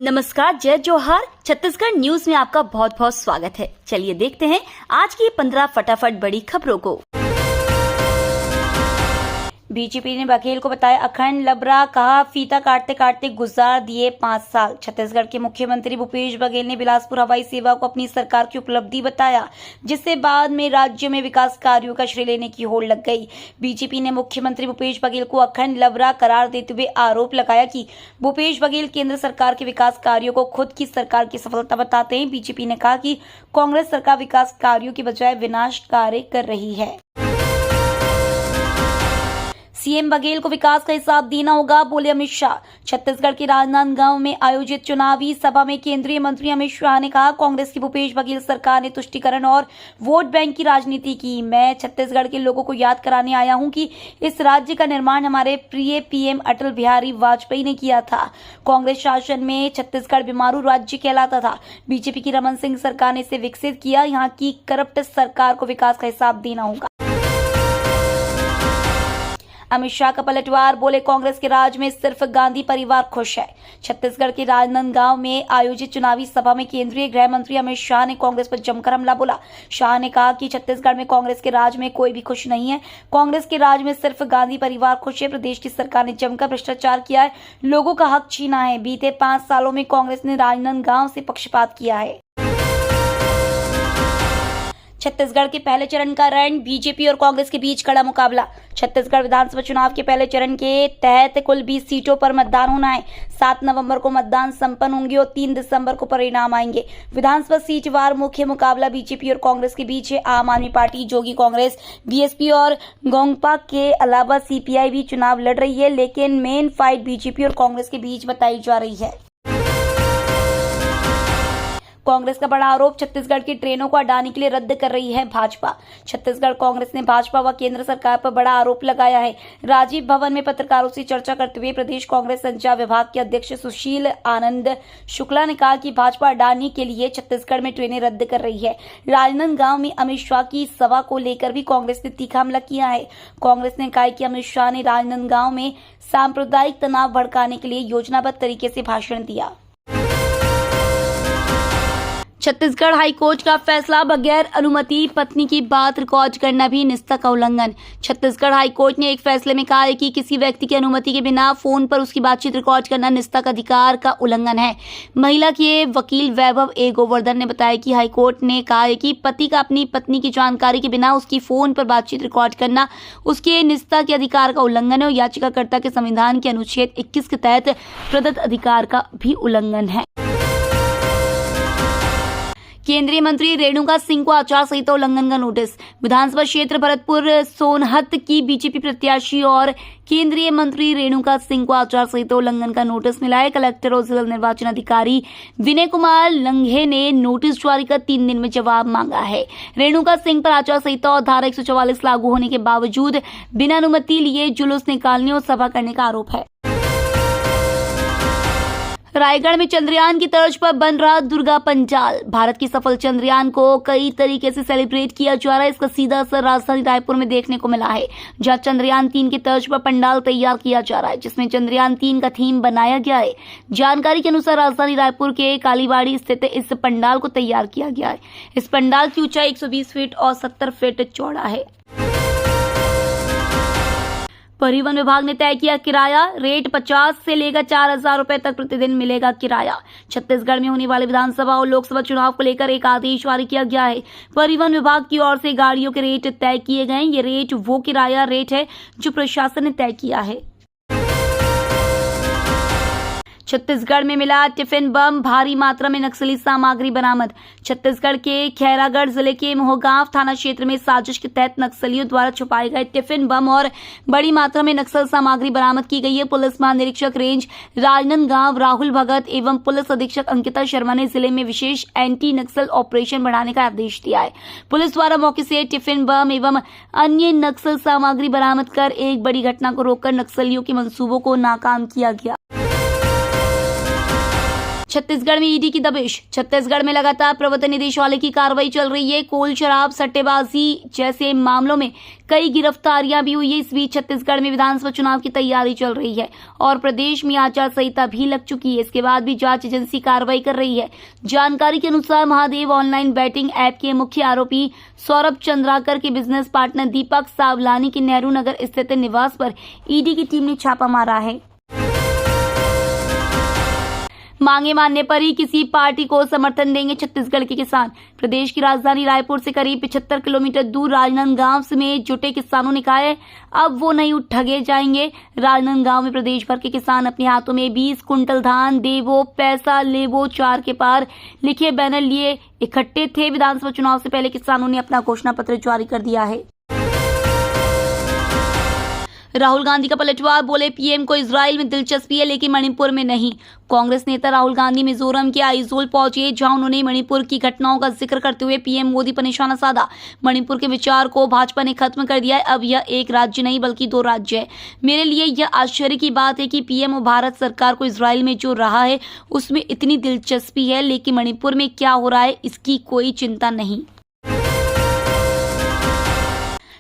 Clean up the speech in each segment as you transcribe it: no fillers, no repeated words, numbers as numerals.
नमस्कार, जय जोहार। छत्तीसगढ़ न्यूज में आपका बहुत बहुत स्वागत है। चलिए देखते हैं आज की 15 फटाफट बड़ी खबरों को। बीजेपी ने बघेल को बताया अखंड लबरा, कहा फीता काटते काटते गुजार दिए 5 साल। छत्तीसगढ़ के मुख्यमंत्री भूपेश बघेल ने बिलासपुर हवाई सेवा को अपनी सरकार की उपलब्धि बताया, जिससे बाद में राज्य में विकास कार्यों का श्रेय लेने की होड़ लग गई। बीजेपी ने मुख्यमंत्री भूपेश बघेल को अखंड लबरा करार देते हुए आरोप लगाया कि भूपेश बघेल केंद्र सरकार के विकास कार्यों को खुद की सरकार की सफलता बताते हैं। बीजेपी ने कहा कि कांग्रेस सरकार विकास कार्यों की बजाय विनाश कार्य कर रही है। सीएम बघेल को विकास का हिसाब देना होगा, बोले अमित शाह। छत्तीसगढ़ के राजनांदगांव में आयोजित चुनावी सभा में केंद्रीय मंत्री अमित शाह ने कहा, कांग्रेस की भूपेश बघेल सरकार ने तुष्टीकरण और वोट बैंक की राजनीति की। मैं छत्तीसगढ़ के लोगों को याद कराने आया हूं कि इस राज्य का निर्माण हमारे प्रिय पीएम अटल बिहारी वाजपेयी ने किया था। कांग्रेस शासन में छत्तीसगढ़ बीमारू राज्य कहलाता था। बीजेपी की रमन सिंह सरकार ने इसे विकसित किया। यहाँ की करप्ट सरकार को विकास का हिसाब देना होगा। अमित शाह का पलटवार, बोले कांग्रेस के राज में सिर्फ गांधी परिवार खुश है। छत्तीसगढ़ के राजनांदगांव में आयोजित चुनावी सभा में केंद्रीय गृह मंत्री अमित शाह ने कांग्रेस पर जमकर हमला बोला। शाह ने कहा कि छत्तीसगढ़ में कांग्रेस के राज में कोई भी खुश नहीं है। कांग्रेस के राज में सिर्फ गांधी परिवार खुश है। प्रदेश की सरकार ने जमकर भ्रष्टाचार किया है, लोगों का हक छीना है। बीते 5 सालों में कांग्रेस ने राजनांदगांव से पक्षपात किया है। छत्तीसगढ़ के पहले चरण का रण, बीजेपी और कांग्रेस के बीच कड़ा मुकाबला। छत्तीसगढ़ विधानसभा चुनाव के पहले चरण के तहत कुल 20 सीटों पर मतदान होना है। 7 नवंबर को मतदान संपन्न होंगे और 3 दिसंबर को परिणाम आएंगे। विधानसभा सीटवार मुख्य मुकाबला बीजेपी और कांग्रेस के बीच है। आम आदमी पार्टी, जोगी कांग्रेस, बीएसपी और गोंगपा के अलावा सीपीआई भी चुनाव लड़ रही है, लेकिन मेन फाइट बीजेपी और कांग्रेस के बीच बताई जा रही है। कांग्रेस का बड़ा आरोप, छत्तीसगढ़ की ट्रेनों को अडानी के लिए रद्द कर रही है भाजपा। छत्तीसगढ़ कांग्रेस ने भाजपा व केंद्र सरकार पर बड़ा आरोप लगाया है। राजीव भवन में पत्रकारों से चर्चा करते हुए प्रदेश कांग्रेस संचार विभाग के अध्यक्ष सुशील आनंद शुक्ला ने कहा कि भाजपा अडानी के लिए छत्तीसगढ़ में ट्रेनें रद्द कर रही है। राजनांदगांव में अमित शाह की सभा को लेकर भी कांग्रेस ने तीखा हमला किया है। कांग्रेस ने कहा कि अमित शाह ने राजनांदगांव में सांप्रदायिक तनाव भड़काने के लिए योजनाबद्ध तरीके से भाषण दिया। छत्तीसगढ़ हाईकोर्ट का फैसला, बगैर अनुमति पत्नी की बात रिकॉर्ड करना भी निष्ठा का उल्लंघन। छत्तीसगढ़ हाईकोर्ट ने एक फैसले में कहा है कि किसी व्यक्ति की अनुमति के बिना फोन पर उसकी बातचीत रिकॉर्ड करना निष्ठा का अधिकार का उल्लंघन है। महिला के वकील वैभव ए गोवर्धन ने बताया कि हाईकोर्ट ने कहा है कि पति का अपनी पत्नी की जानकारी के बिना उसकी फोन पर बातचीत रिकॉर्ड करना उसके निष्ठा के अधिकार का उल्लंघन है और याचिकाकर्ता के संविधान के अनुच्छेद 21 के तहत प्रदत्त अधिकार का भी उल्लंघन है। केंद्रीय मंत्री रेणुका सिंह को आचार संहिता उल्लंघन का नोटिस। विधानसभा क्षेत्र भरतपुर सोनहत की बीजेपी प्रत्याशी और केंद्रीय मंत्री रेणुका सिंह को आचार संहिता उल्लंघन का नोटिस मिला है। कलेक्टर और जिला निर्वाचन अधिकारी विनय कुमार लंघे ने नोटिस जारी कर 3 दिन में जवाब मांगा है। रेणुका सिंह पर आचार संहिता और धारा 144 लागू होने के बावजूद बिना अनुमति लिए जुलूस निकालने और सभा करने का आरोप है। रायगढ़ में चंद्रयान की तर्ज पर बन रहा दुर्गा पंडाल। भारत की सफल चंद्रयान को कई तरीके से सेलिब्रेट किया जा रहा है। इसका सीधा असर राजधानी रायपुर में देखने को मिला है, जहां चंद्रयान 3 की तर्ज पर पंडाल तैयार किया जा रहा है, जिसमें चंद्रयान 3 का थीम बनाया गया है। जानकारी के अनुसार राजधानी रायपुर के कालीबाड़ी स्थित इस पंडाल को तैयार किया गया है। इस पंडाल की ऊंचाई 120 फीट और 70 फीट चौड़ा है। परिवहन विभाग ने तय किया किराया रेट, 50 से लेकर 4,000 रुपए तक प्रतिदिन मिलेगा किराया। छत्तीसगढ़ में होने वाले विधानसभा और लोकसभा चुनाव को लेकर एक आदेश जारी किया गया है। परिवहन विभाग की ओर से गाड़ियों के रेट तय किए गए। ये रेट वो किराया रेट है जो प्रशासन ने तय किया है। छत्तीसगढ़ में मिला टिफिन बम, भारी मात्रा में नक्सली सामग्री बरामद। छत्तीसगढ़ के खैरागढ़ जिले के मोहगांव थाना क्षेत्र में साजिश के तहत नक्सलियों द्वारा छुपाए गए टिफिन बम और बड़ी मात्रा में नक्सल सामग्री बरामद की गई है। पुलिस महानिरीक्षक रेंज राजनांदगांव राहुल भगत एवं पुलिस अधीक्षक अंकिता शर्मा ने जिले में विशेष एंटी नक्सल ऑपरेशन बढ़ाने का आदेश दिया है। पुलिस द्वारा मौके से टिफिन बम एवं अन्य नक्सल सामग्री बरामद कर एक बड़ी घटना को रोककर नक्सलियों के मंसूबों को नाकाम किया गया। छत्तीसगढ़ में ईडी की दबिश। छत्तीसगढ़ में लगातार प्रवर्तन निदेशालय की कार्रवाई चल रही है। कोल शराब सट्टेबाजी जैसे मामलों में कई गिरफ्तारियां भी हुई है। इस बीच छत्तीसगढ़ में विधानसभा चुनाव की तैयारी चल रही है और प्रदेश में आचार संहिता भी लग चुकी है। इसके बाद भी जांच एजेंसी कार्रवाई कर रही है। जानकारी के अनुसार महादेव ऑनलाइन बैटिंग ऐप के मुख्य आरोपी सौरभ चंद्राकर के बिजनेस पार्टनर दीपक सावलानी के नेहरू नगर स्थित निवास पर ईडी की टीम ने छापा मारा है। मांगे मानने पर ही किसी पार्टी को समर्थन देंगे छत्तीसगढ़ के किसान। प्रदेश की राजधानी रायपुर से करीब 75 किलोमीटर दूर राजनांदगांव में जुटे किसानों ने कहा है अब वो नहीं ठगे जाएंगे। राजनांदगांव में प्रदेश भर के किसान अपने हाथों में 20 कुंटल धान देवो पैसा लेवो 4 के पार लिखे बैनर लिए इकट्ठे थे। विधानसभा चुनाव से पहले किसानों ने अपना घोषणा पत्र जारी कर दिया है। राहुल गांधी का पलटवार, बोले पीएम को इजराइल में दिलचस्पी है लेकिन मणिपुर में नहीं। कांग्रेस नेता राहुल गांधी मिजोरम के आइजोल पहुंचे जहां उन्होंने मणिपुर की घटनाओं का जिक्र करते हुए पीएम मोदी पर निशाना साधा। मणिपुर के विचार को भाजपा ने खत्म कर दिया है। अब यह एक राज्य नहीं बल्कि 2 राज्य है। मेरे लिए यह आश्चर्य की बात है कि पीएम और भारत सरकार को इजराइल में जो रहा है उसमें इतनी दिलचस्पी है लेकिन मणिपुर में क्या हो रहा है इसकी कोई चिंता नहीं।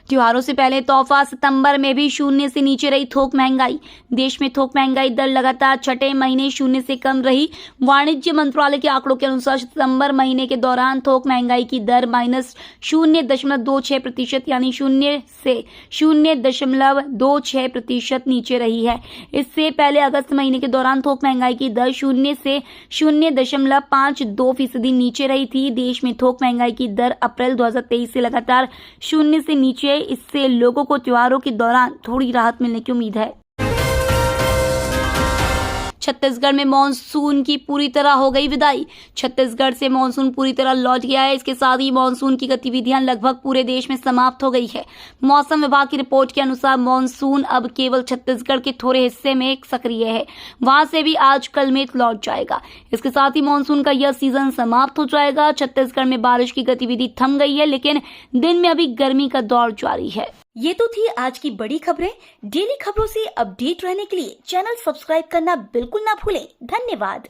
त्योहारों से पहले तोहफा, सितंबर में भी शून्य से नीचे रही थोक महंगाई। देश में थोक महंगाई दर लगातार छठे महीने शून्य से कम रही। वाणिज्य मंत्रालय के आंकड़ों के अनुसार सितंबर महीने के दौरान थोक महंगाई की दर -0.26% यानी 0 से 0.26% नीचे रही है। इससे पहले अगस्त महीने के दौरान थोक महंगाई की दर 0 से 0.52% नीचे रही थी। देश में थोक महंगाई की दर अप्रैल 2023 से लगातार 0 से नीचे। इससे लोगों को त्योहारों के दौरान थोड़ी राहत मिलने की उम्मीद है। छत्तीसगढ़ में मॉनसून की पूरी तरह हो गई विदाई। छत्तीसगढ़ से मॉनसून पूरी तरह लौट गया है। इसके साथ ही मॉनसून की गतिविधियां लगभग पूरे देश में समाप्त हो गई है। मौसम विभाग की रिपोर्ट के अनुसार मॉनसून अब केवल छत्तीसगढ़ के थोड़े हिस्से में सक्रिय है। वहां से भी आज कल में लौट जाएगा। इसके साथ ही मॉनसून का यह सीजन समाप्त हो जाएगा। छत्तीसगढ़ में बारिश की गतिविधि थम गई है लेकिन दिन में अभी गर्मी का दौर जारी है। ये तो थी आज की बड़ी खबरें। डेली खबरों से अपडेट रहने के लिए चैनल सब्सक्राइब करना बिल्कुल ना भूलें। धन्यवाद।